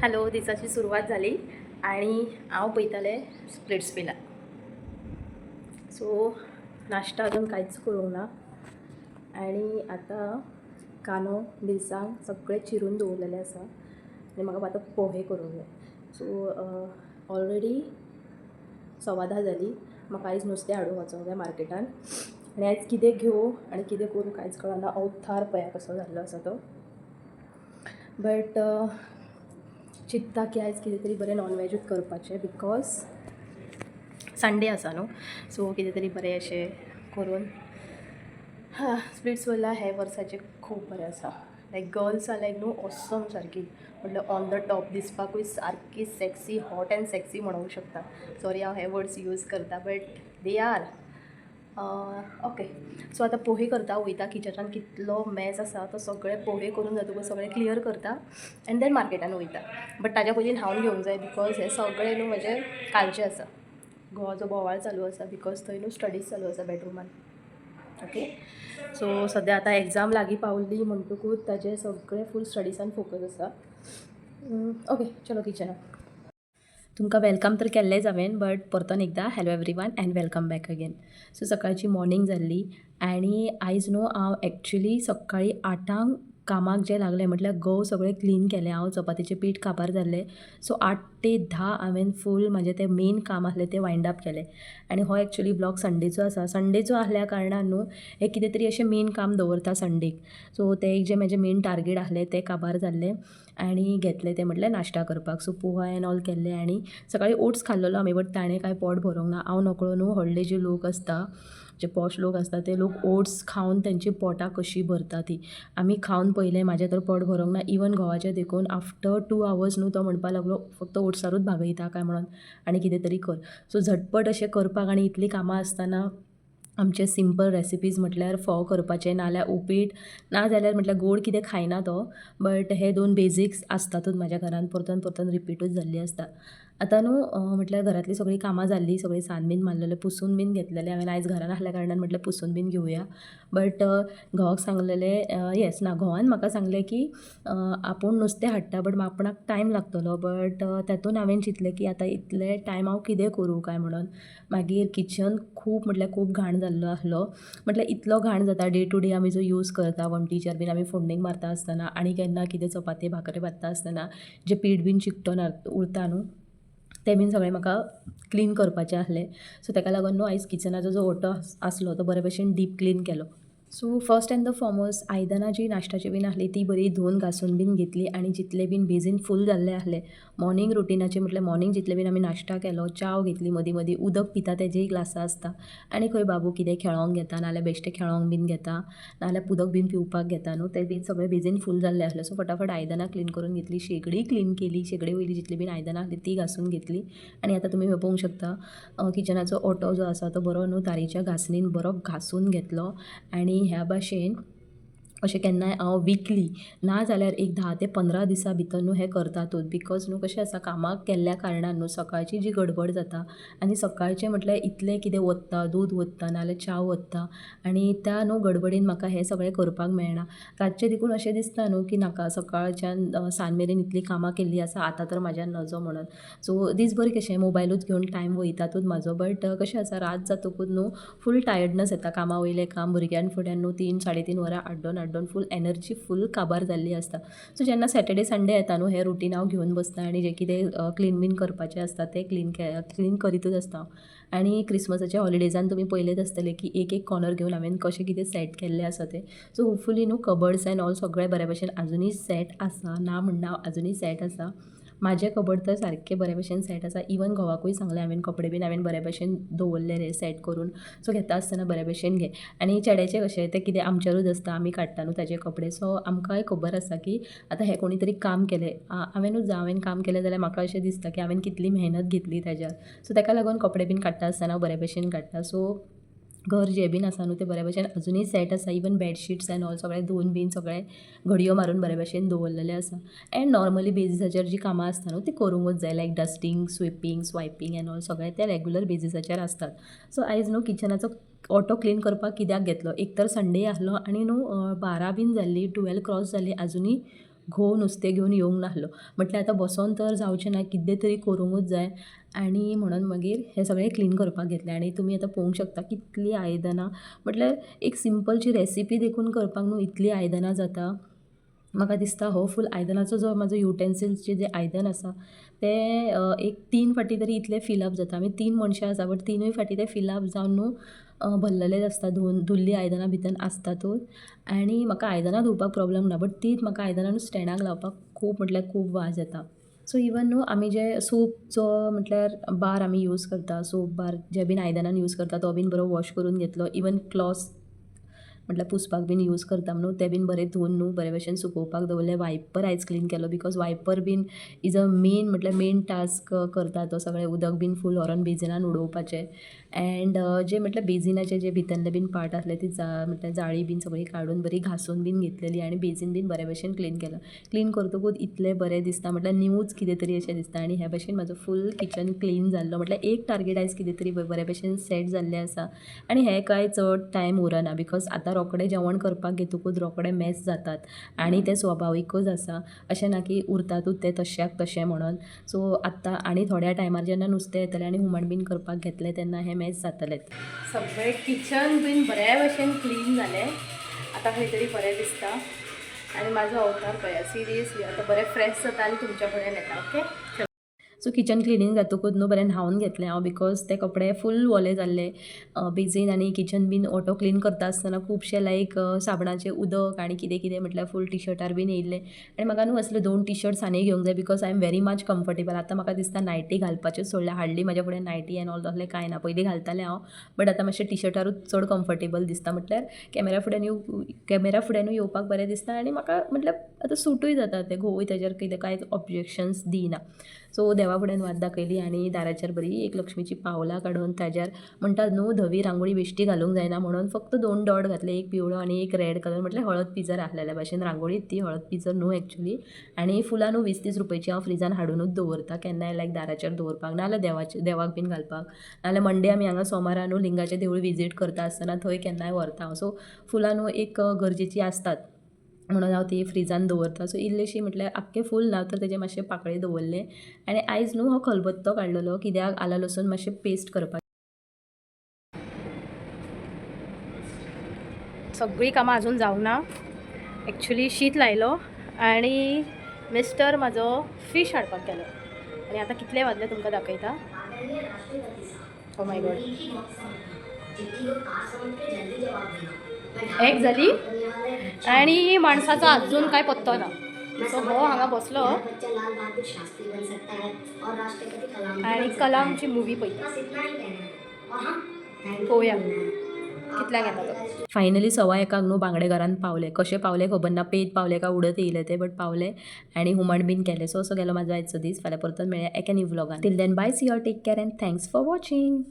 Hello, दिसाची सुरुवात झाली आणि हांव पळयतालें स्प्लिट्स पिला. सो नाश्ता अजून कांयच करूंक ना आणि आतां कांदो मिरसांग सगळें चिरून दवरलेलें आसा आनी म्हाका आतां पोहे करूंक जाय. सो ऑलरेडी 10:15 जालीं. म्हाका आयज नुस्तें हाडूंक वचोंक जाय मार्केटान आनी आयज कितें घेवं आनी कितें करूं कांयच कळना. अवतार पळया कसो जाल्लो आसा तो. बट चिंत्ता की आयज कितें तरी बरें नॉनवेजूच करपाचें बिकॉज संडे आसा न्हू. सो कितें तरी बरें अशें करून स्प्लिट्स वयल्या हे वर्साचें खूब बरें आसा. लायक गर्ल्स आर लायक न्हू ऑसम सारकी, म्हटल्यार ऑन द टॉप दिसपाकूय सारकी सेक्सी, हॉट एंड सेक्सी म्हणूंक शकता. सॉरी हांव हे वर्ड्स यूज करता but they are okay. So आतां पोहे करता वयता किचनान. कितलो मॅस आसा तो सगळें पोहे करून जातकूच सगळें क्लियर करता एंड देन मार्केटान वयता. बट ताज्या पयलीं न्हांवन घेवंक जाय बिकॉज हे सगळें न्हू म्हजें कालचें आसा. घोवाचो बोवाळ चालू आसा बिकॉज थंय न्हू स्टडीज चालू आसा बेडरुमान. ओके. सो सद्या आतां एग्जाम लागीं पावल्ली म्हणटकूच ताजें सगळें फूल स्टडीसान फोकस आसा. ओके चलो किचनान. तुमकां वेलकम तर केल्लेंच हांवें बट परतून एकदां hello everyone end welcome back again. So सकाळची मॉर्निंग जाल्ली आनी आयज न्हू हांव एक्चुली सकाळीं 8 कामाक जें लागलें म्हटल्यार गंव सगळें क्लीन केलें. हांव चपातीचें पीठ काबार जाल्लें. सो 8 ते 10 हांवें फूल म्हजें तें मेन काम आसलें तें वायंड अप केलें. आनी हो एक्चुली ब्लॉग संडेचो आसा. संडेचो आसल्या कारणान न्हू हें कितें तरी अशें मेन काम दवरता संडेक. सो तें एक जें म्हजें मेन टार्गेट आसलें तें काबार जाल्लें आनी घेतलें तें म्हटल्यार नाश्ता करपाक. सो पोहा एंड ऑल केल्लें आनी सकाळीं ओट्स खाल्लेलो आमी बट ताणें कांय पोट भरूंक ना. हांव नकळो न्हू व्हडले जे लोक आसता, जे पॉश लोक आसता ते लोक ओट्स खावन तेंची पोटां कशीं भरता तीं. आमी खावन पळयलें, म्हाजें तर पोट भरूंक ना. इवन घोवाचें देखून आफ्टर 2 hours न्हू तो म्हणपाक लागलो फक्त ओट्सारूच भागयता काय म्हणून आनी कितें तरी कर. सो झटपट अशें करपाक आनी इतलीं कामां आसतना आमचे सिंपल रेसिपीज म्हटल्यार फोव करपाचे नाल्यार उपीट नाजाल्यार म्हटल्यार गोड कितें खायना तो. बट हे 2 बेजिक्स आसतातूच म्हाज्या घरान, परतून परतून रिपीटूच जाल्ली आसता. आतां न्हू म्हटल्यार घरांतलीं सगळीं कामां जाल्लीं, सगळें सान बीन मारलेलें, पुसून बीन घेतलेलें हांवें. आयज घरान आसल्या कारणान म्हटल्यार पुसून बीन घेवया. बट घोवाक सांगलेलें येस ना घोवान म्हाका सांगलें की आपूण नुस्तें हाडटा बट आपणाक टायम लागतलो. बट तातूंत हांवें चिंतलें की आतां इतले टायम हांव कितें करूं काय म्हणून. मागीर किचन खूब म्हटल्यार खूब घाण जाल्लो आसलो. म्हटल्यार इतलो घाण जाता डे टू डे आमी जो यूज करता वणटीचेर बीन आमी फोडणीक मारता आसतना आनी केन्ना कितें चपाती भाकरी भाजता आसतना जें पीठ बीन चिकटोन उरता न्हू तें बीन सगळें म्हाका क्लीन करपाचें आसलें. सो ताका लागून न्हू आयज किचनाचो जो ओटो आसलो तो बरे भशेन डीप क्लीन केलो. So first end the foremost आयदनां जी नाश्त्याची बीन आसली ती बरी धुवन घासून बीन घेतली आनी जितलें बीन बेसीन फूल जाल्लें आसलें मॉर्निंग रुटिनाचें म्हटल्यार मॉर्निंग जितलें बीन आमी नाश्ता केलो, च्या घेतली मदीं मदीं, उदक पिता तेजेय ग्लासां आसता आनी खंय बाबू कितें खेळोंक घेता नाल्यार बेश्टें खेळोंक बीन घेता नाल्यार उदक बीन पिवपाक घेता न्हू तें बीन सगळें बेसीन फूल जाल्लें आसलें. सो फटाफट आयदनां क्लीन करून घेतली, शेगडी क्लीन केली, शेगडी वयली जितलीं बीन आयदनां आसलीं ती घासून घेतली आनी आतां तुमी पळोवंक शकता किचनाचो ओटो जो आसा तो बरो न्हू तारीच्या घासणीन बरो घासून घेतलो. आनी ह्या भाशेन अशें केन्नाय हांव विकली ना जाल्यार एक 10 ते 15 दिसां भितर न्हू हें करतातूच. बिकॉज न्हू कशें आसा कामाक गेल्ल्या कारणान न्हू सकाळची जी गडबड जाता आनी सकाळचें म्हटल्यार इतलें कितें ओतता, दूद ओतता नाल्यार च्या ओतता आनी त्या न्हू गडबडीन म्हाका हें सगळें करपाक मेळना. रातचें देखून अशें दिसता न्हू की नाका सकाळच्यान सान मेरेन इतलीं कामां केल्लीं आसा आतां तर म्हाज्यान नजो म्हणून. सो दिसभर कशें मोबायलूच घेवन टायम वयतातूच म्हाजो. बट कशें आसा रात जातकूच न्हू फूल टायर्डनस येता. कामा वयलें काम भुरग्यान फुड्यान न्हू 3-3.5 वरां हाड्डोन फूल एनर्जी फूल काबार जाल्ली आसता. सो जेन्ना सॅटर्डे संडे येता न्हू हें रुटीन हांव घेवन बसता आनी जें कितें क्लीन बीन करपाचें आसता तें क्लीन करीतूच आसता हांव. आनी क्रिसमसाच्या हॉलिडेजान तुमी पळयलेंच आसतलें की एक कॉर्नर घेवन हांवें कशें कितें सेट केल्लें आसा तें. सो होपफुली न्हू कबर्ड्स एंड ऑल सगळें बऱ्या भशेन आजुनूय सेट आसा ना म्हणना आजुनूय सेट आसा. म्हाजें कबर्ड तर सारकें बऱ्या भशेन सेट आसा. इवन घोवाकूय सांगलें हांवें कपडे बीन हांवें बऱ्या भशेन दवरलेले सेट करून. सो घेता आसतना बऱ्या भशेन घे. आनी चेड्याचें कशें तें कितें आमचेरूच आसता आमी काडटा न्हू ताजे कपडे. सो आमकांय खबर आसा की आतां हें कोणी तरी काम केलें हांवें काम केलें जाल्यार म्हाका अशें दिसता की हांवें कितली मेहनत घेतली ताज्यार. सो ताका लागून कपडे बीन काडटा आसतना बऱ्या भशेन काडटा. सो घर जें बीन आसा न्हू तें बऱ्या भशेन अजुनूय सेट आसा. इवन बेडशीट्स एंड ऑल सगळें धुवन बीन सगळें घडयो मारून बऱ्या भशेन दवरलेलें आसा. एंड नॉर्मली बेजिसाचेर जीं कामां आसता न्हू ती करूंकूच जाय लायक डस्टींग, स्विपींग, स्वायपींग एंड ऑल सगळें तें रेगुलर बेजिसाचेर आसतात. सो आयज न्हू किचनाचो ऑटो क्लीन करपाक कित्याक घेतलो एक तर संडे आसलो आनी न्हू 12 बीन जाल्ली, 12 क्रॉस जाल्ली आजुनूय घोव नुस्तें घेवन येवंक नाहलो. म्हटल्यार आतां बसोन तर जावचें ना, कितें तरी करूंकूच जाय आनी म्हणून मागीर हें सगळें क्लीन करपाक घेतलें. आनी तुमी आतां पळोवंक शकता कितलीं आयदनां, म्हटल्यार एक सिंपलशी रेसिपी देखून करपाक न्हू इतलीं आयदनां जाता. म्हाका दिसता हो फूल आयदनाचो जो म्हाजो युटेन्सिल्सचें जें आयदन आसा तें एक 3 फावटी तरी इतलें फील अप जाता. आमी 3 मनशां आसा बट 3य फावटी तें फील अप जावन न्हू भरलेलें आसता, धुल्लीं आयदनां भितर आसतातूच. आनी म्हाका आयदनां धुवपाक प्रॉब्लम ना बट तीच म्हाका आयदनां न्हू स्टँडाक लावपाक खूब म्हटल्यार खूब वाज येता. सो इवन न्हू आमी जे सोपचो म्हटल्यार बार आमी यूज करता, सोप बार जे बीन आयदनान यूज करता तो बीन बरो वॉश करून घेतलो. इवन क्लॉथ्स म्हटल्यार पुसपाक बीन यूज करता न्हू ते बीन बरे धुवन न्हू बरे भशेन सुकोवपाक दवरले. वायपर आयज क्लीन केलो because wiper bin is a main म्हटल्यार मेन टास्क करता तो. सगळें उदक बीन फूल व्हरोन बेजिनान उडोवपाचें. एंड जे म्हटल्यार बेजिनाचे जे भितरले बीन पार्ट आसले ती म्हटल्यार जाळी बीन सगळी काडून बरी घासून बीन घेतलेली आनी बेजीन बीन बरे भशेन क्लीन केलो. क्लीन करतकूच इतलें बरें दिसता म्हटल्यार न्यूच कितें तरी अशें दिसता. आनी हे भशेन म्हजो फूल किचन क्लीन जाल्लो. म्हटल्यार एक टार्गेट आयज कितें तरी बरे भशेन सेट जाल्लें आसा. आनी हें कांय चड टायम उरना बिकॉज आतां रोखडें जेवण करपाक घेतकूच रोखडें मॅस जातात आनी तें स्वाभावीकूच आसा. अशें ना की उरतातूच तें तश्याक तशें म्हणोन. सो आतां आनी थोड्या टायमार जेन्ना नुस्तें येतलें आनी हुमण बीन करपाक घेतलें तेन्ना हें मॅस जातलेंच. सगळें किचन बीन बरे भशेन क्लीन जालें. आतां खंय तरी बरें दिसता आनी म्हाजो अवतार पळया सिरियसली आतां बरें फ्रेश जाता आनी तुमच्या कडेन येता. ओके, सो किचन क्लिनींग जातकूच न्हू बरें न्हांवन घेतलें हांव बिकॉज ते कपडे फूल वोले जाल्ले. बेजीन आनी किचन बीन ऑटो क्लीन करता आसतना खुबशे लायक साबणाचें उदक आनी कितें कितें म्हटल्यार फूल टी-शर्टार बीन येयल्लें. आनी म्हाका न्हू असले 2 टी-शर्ट्स आनी घेवंक जाय because I am very much comfortable. आतां म्हाका दिसता नायटी घालपाचें सोडल्या. हार्डली म्हाज्या फुडें नायटी एन ऑल तसलें कांय ना. पयलीं घालतालें हांव बट आतां मातशें टी-शर्टारूच चड कम्फर्टेबल दिसता. म्हटल्यार कॅमेरा फुड्यानूय येवपाक बरें दिसता आनी म्हाका म्हटल्यार आतां सूटूय जाता तें घोवूय तेजेर कितें कांयच ऑब्जेक्शन्स दिना. सो देवा फुड्यान वात दाखयली आनी दाराचेर बरी एक लक्ष्मीची पावलां काडून ताजेर म्हणटात न्हू धवी रांगोळी बेश्टी घालूंक जायना म्हणून फक्त 2 डॉट घातले, एक पिवळो आनी एक रेड कलर. म्हटल्यार हळद पिजर आसलेल्या भशेन रांगोळी ती हळद पिजर न्हू एक्चुली. आनी फुलां न्हू 20-30 रुपयाची हांव फ्रिजान हाडूनूच दवरता केन्नाय लायक दाराचेर दवरपाक नाजाल्यार देवाक बीन घालपाक. नाजाल्यार मंडे आमी हांगा सोमारा न्हू लिंगाचें देवूळ विजीट करता आसतना थंय केन्नाय व्हरता हांव. सो फुलां न्हू एक गरजेची आसतात म्हणून हांव ती फ्रिजान दवरता. सो इल्लीशी म्हटल्यार आख्खें फूल ना तर तेजे मातशे पाकळे दवरले. आनी आयज न्हू हो खलबत्तो काडलेलो कित्याक आलं लसूण मातशें पेस्ट करपाक. सगळीं कामां अजून जावना. एक्चुली शीत लायलो आनी मिस्टर म्हाजो फीश हाडपाक गेलो आनी आतां कितले वाजले तुमकां दाखयता. ओ माय गॉड, 1 जाली आनी माणसाचो अजून कांय पत्तो ना. सो हो हांगा बसलो आनी कलामची मुवी पळयता. पळोवया कितल्यांक येता तो. फायनली 1:15 न्हू बांगडे घरान पावले. कशें पावले खबर ना, पेज पावले काय उडत येयले ते बट पावले आनी हुमण बीन केलें. सो असो गेलो म्हाजो आयचो दीस. फाल्यां परतून मेळया एका न्यू व्लॉगान. Till then bye, see you all, take care and thanks for watching.